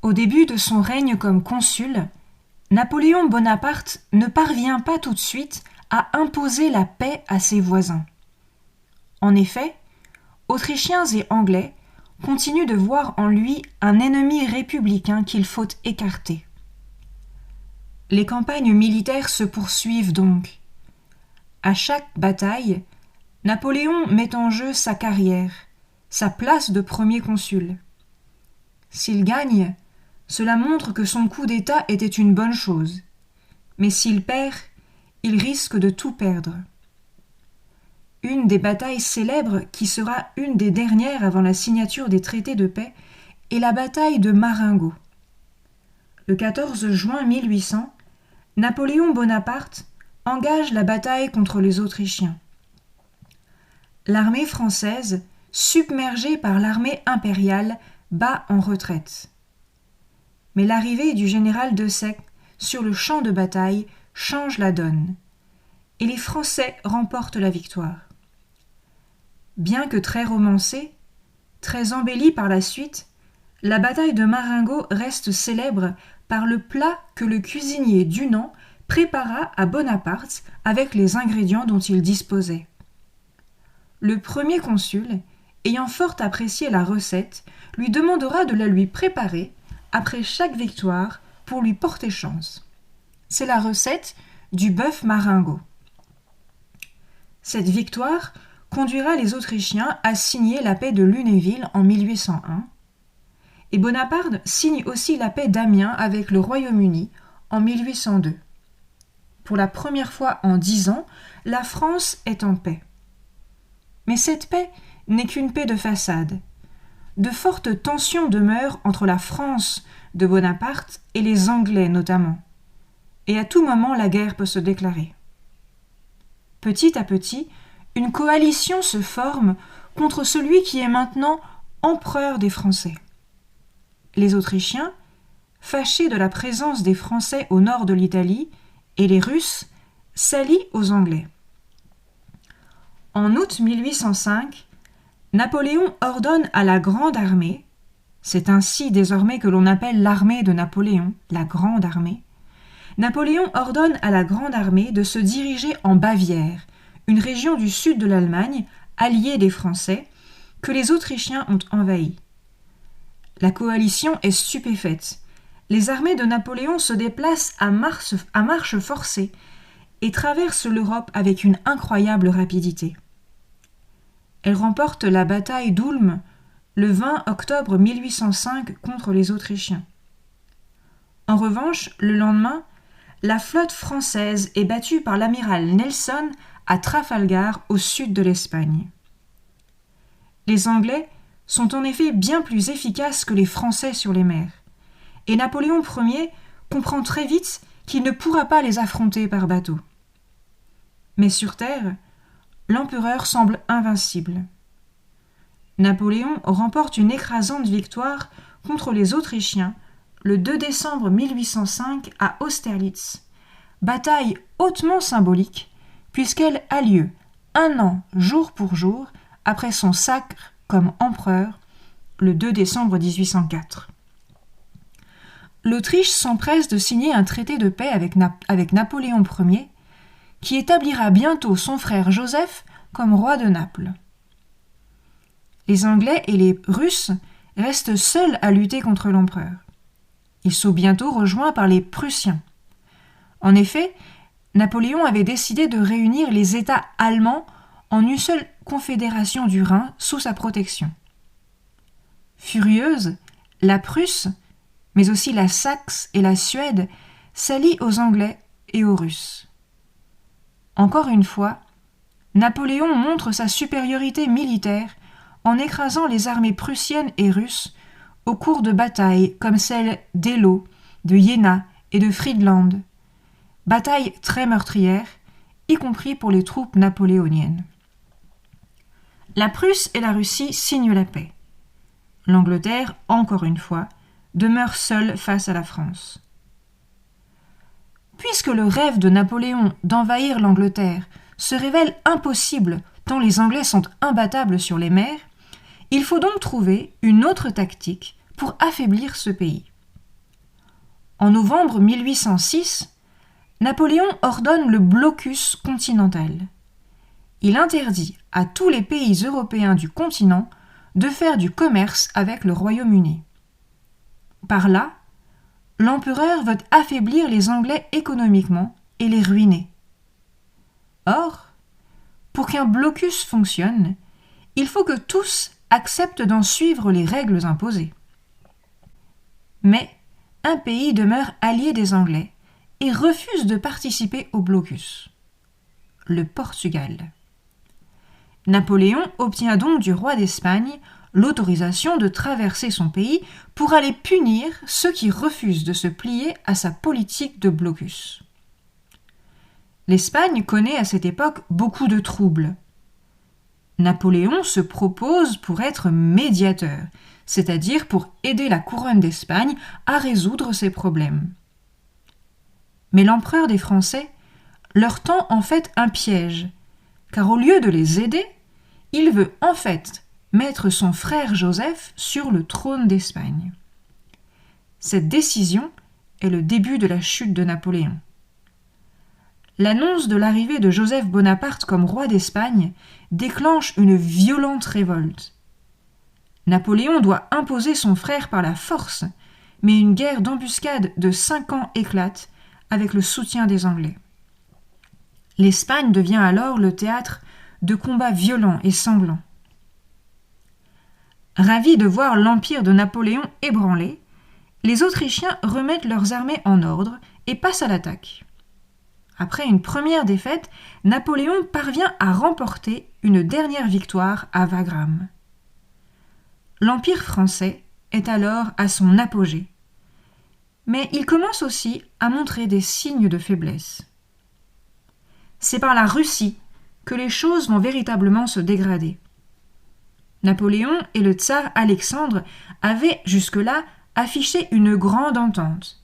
Au début de son règne comme consul, Napoléon Bonaparte ne parvient pas tout de suite à imposer la paix à ses voisins. En effet, Autrichiens et Anglais continuent de voir en lui un ennemi républicain qu'il faut écarter. Les campagnes militaires se poursuivent donc. À chaque bataille, Napoléon met en jeu sa carrière, sa place de premier consul. S'il gagne, cela montre que son coup d'État était une bonne chose. Mais s'il perd, il risque de tout perdre. Une des batailles célèbres, qui sera une des dernières avant la signature des traités de paix, est la bataille de Marengo. Le 14 juin 1800, Napoléon Bonaparte engage la bataille contre les Autrichiens. L'armée française, submergée par l'armée impériale, bat en retraite. Mais l'arrivée du général Dessec sur le champ de bataille change la donne, et les Français remportent la victoire. Bien que très romancée, très embellie par la suite, la bataille de Marengo reste célèbre par le plat que le cuisinier Dunant prépara à Bonaparte avec les ingrédients dont il disposait. Le premier consul, ayant fort apprécié la recette, lui demandera de la lui préparer après chaque victoire pour lui porter chance. C'est la recette du bœuf Marengo. Cette victoire conduira les Autrichiens à signer la paix de Lunéville en 1801, et Bonaparte signe aussi la paix d'Amiens avec le Royaume-Uni en 1802. Pour la première fois en 10 ans, la France est en paix. Mais cette paix n'est qu'une paix de façade. De fortes tensions demeurent entre la France de Bonaparte et les Anglais notamment, et à tout moment la guerre peut se déclarer. Petit à petit, une coalition se forme contre celui qui est maintenant empereur des Français. Les Autrichiens, fâchés de la présence des Français au nord de l'Italie, et les Russes s'allient aux Anglais. En août 1805, Napoléon ordonne à la Grande Armée, c'est ainsi désormais que l'on appelle l'armée de Napoléon, la Grande Armée, Napoléon ordonne à la Grande Armée de se diriger en Bavière, une région du sud de l'Allemagne, alliée des Français, que les Autrichiens ont envahie. La coalition est stupéfaite. Les armées de Napoléon se déplacent à marche forcée et traversent l'Europe avec une incroyable rapidité. Elles remportent la bataille d'Ulm le 20 octobre 1805 contre les Autrichiens. En revanche, le lendemain, la flotte française est battue par l'amiral Nelson à Trafalgar, au sud de l'Espagne. Les Anglais sont en effet bien plus efficaces que les Français sur les mers, et Napoléon Ier comprend très vite qu'il ne pourra pas les affronter par bateau. Mais sur terre, l'empereur semble invincible. Napoléon remporte une écrasante victoire contre les Autrichiens le 2 décembre 1805 à Austerlitz, bataille hautement symbolique puisqu'elle a lieu 1 an jour pour jour après son sacre comme empereur le 2 décembre 1804. L'Autriche s'empresse de signer un traité de paix avec Napoléon Ier qui établira bientôt son frère Joseph comme roi de Naples. Les Anglais et les Russes restent seuls à lutter contre l'empereur. Ils sont bientôt rejoints par les Prussiens. En effet, Napoléon avait décidé de réunir les États allemands en une seule confédération du Rhin sous sa protection. Furieuse, la Prusse, mais aussi la Saxe et la Suède, s'allient aux Anglais et aux Russes. Encore une fois, Napoléon montre sa supériorité militaire en écrasant les armées prussiennes et russes au cours de batailles comme celles d'Eylau, de Iéna et de Friedland, batailles très meurtrières, y compris pour les troupes napoléoniennes. La Prusse et la Russie signent la paix. L'Angleterre, encore une fois, demeure seule face à la France. Puisque le rêve de Napoléon d'envahir l'Angleterre se révèle impossible tant les Anglais sont imbattables sur les mers, il faut donc trouver une autre tactique pour affaiblir ce pays. En novembre 1806, Napoléon ordonne le blocus continental. Il interdit à tous les pays européens du continent de faire du commerce avec le Royaume-Uni. Par là, l'empereur veut affaiblir les Anglais économiquement et les ruiner. Or, pour qu'un blocus fonctionne, il faut que tous acceptent d'en suivre les règles imposées. Mais un pays demeure allié des Anglais et refuse de participer au blocus: le Portugal. Napoléon obtient donc du roi d'Espagne l'autorisation de traverser son pays pour aller punir ceux qui refusent de se plier à sa politique de blocus. L'Espagne connaît à cette époque beaucoup de troubles. Napoléon se propose pour être médiateur, c'est-à-dire pour aider la couronne d'Espagne à résoudre ses problèmes. Mais l'empereur des Français leur tend en fait un piège, car au lieu de les aider, il veut en fait mettre son frère Joseph sur le trône d'Espagne. Cette décision est le début de la chute de Napoléon. L'annonce de l'arrivée de Joseph Bonaparte comme roi d'Espagne déclenche une violente révolte. Napoléon doit imposer son frère par la force, mais une guerre d'embuscade de 5 ans éclate avec le soutien des Anglais. L'Espagne devient alors le théâtre de combats violents et sanglants. Ravis de voir l'empire de Napoléon ébranlé, les Autrichiens remettent leurs armées en ordre et passent à l'attaque. Après une première défaite, Napoléon parvient à remporter une dernière victoire à Wagram. L'Empire français est alors à son apogée. Mais il commence aussi à montrer des signes de faiblesse. C'est par la Russie que les choses vont véritablement se dégrader. Napoléon et le tsar Alexandre avaient jusque-là affiché une grande entente.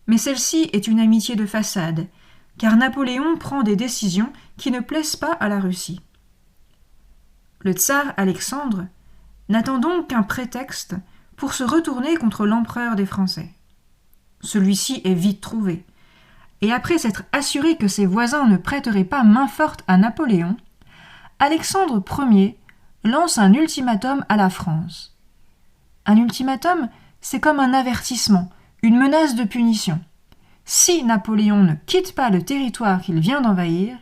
Mais celle-ci est une amitié de façade, car Napoléon prend des décisions qui ne plaisent pas à la Russie. Le tsar Alexandre n'attend donc qu'un prétexte pour se retourner contre l'empereur des Français. Celui-ci est vite trouvé, et après s'être assuré que ses voisins ne prêteraient pas main forte à Napoléon, Alexandre Ier lance un ultimatum à la France. Un ultimatum, c'est comme un avertissement, une menace de punition. Si Napoléon ne quitte pas le territoire qu'il vient d'envahir,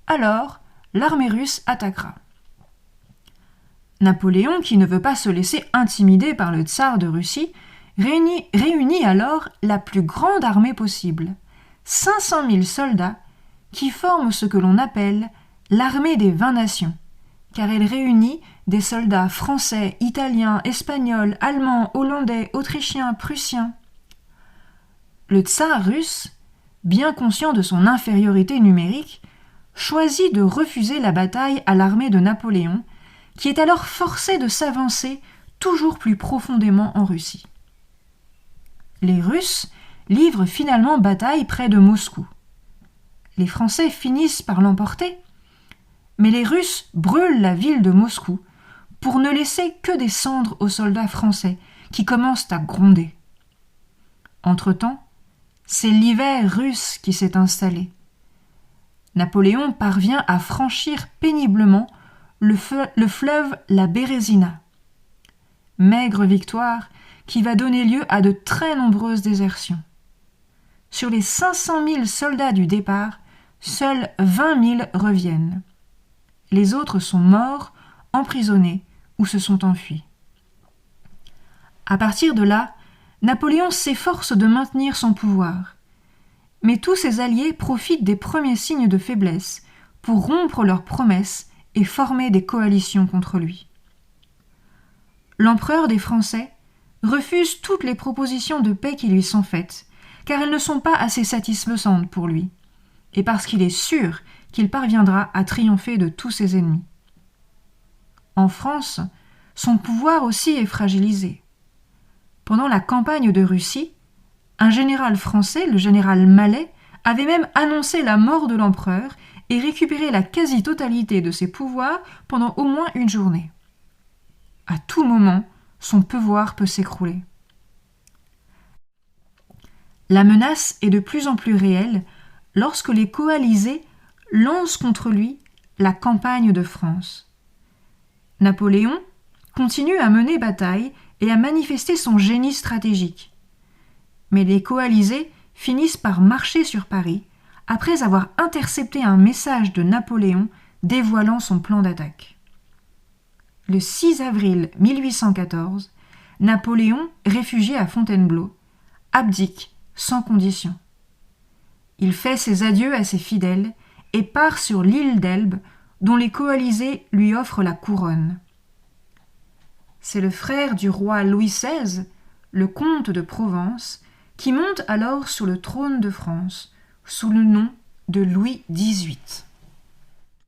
alors l'armée russe attaquera. Napoléon, qui ne veut pas se laisser intimider par le tsar de Russie, réunit alors la plus grande armée possible, 500 000 soldats, qui forment ce que l'on appelle l'armée des 20 nations, car elle réunit des soldats français, italiens, espagnols, allemands, hollandais, autrichiens, prussiens. Le tsar russe, bien conscient de son infériorité numérique, choisit de refuser la bataille à l'armée de Napoléon, qui est alors forcée de s'avancer toujours plus profondément en Russie. Les Russes livrent finalement bataille près de Moscou. Les Français finissent par l'emporter, mais les Russes brûlent la ville de Moscou pour ne laisser que des cendres aux soldats français qui commencent à gronder. Entre-temps, c'est l'hiver russe qui s'est installé. Napoléon parvient à franchir péniblement le fleuve la Bérésina. Maigre victoire qui va donner lieu à de très nombreuses désertions. Sur les 500 000 soldats du départ, seuls 20 000 reviennent. Les autres sont morts, emprisonnés ou se sont enfuis. À partir de là, Napoléon s'efforce de maintenir son pouvoir. Mais tous ses alliés profitent des premiers signes de faiblesse pour rompre leurs promesses et former des coalitions contre lui. L'empereur des Français refuse toutes les propositions de paix qui lui sont faites, car elles ne sont pas assez satisfaisantes pour lui, et parce qu'il est sûr qu'il parviendra à triompher de tous ses ennemis. En France, son pouvoir aussi est fragilisé. Pendant la campagne de Russie, un général français, le général Mallet, avait même annoncé la mort de l'empereur et récupéré la quasi-totalité de ses pouvoirs pendant au moins une journée. À tout moment, son pouvoir peut s'écrouler. La menace est de plus en plus réelle lorsque les coalisés lancent contre lui la campagne de France. Napoléon continue à mener bataille et à manifester son génie stratégique. Mais les coalisés finissent par marcher sur Paris après avoir intercepté un message de Napoléon dévoilant son plan d'attaque. Le 6 avril 1814, Napoléon, réfugié à Fontainebleau, abdique sans condition. Il fait ses adieux à ses fidèles et part sur l'île d'Elbe, dont les coalisés lui offrent la couronne. C'est le frère du roi Louis XVI, le comte de Provence, qui monte alors sur le trône de France, sous le nom de Louis XVIII.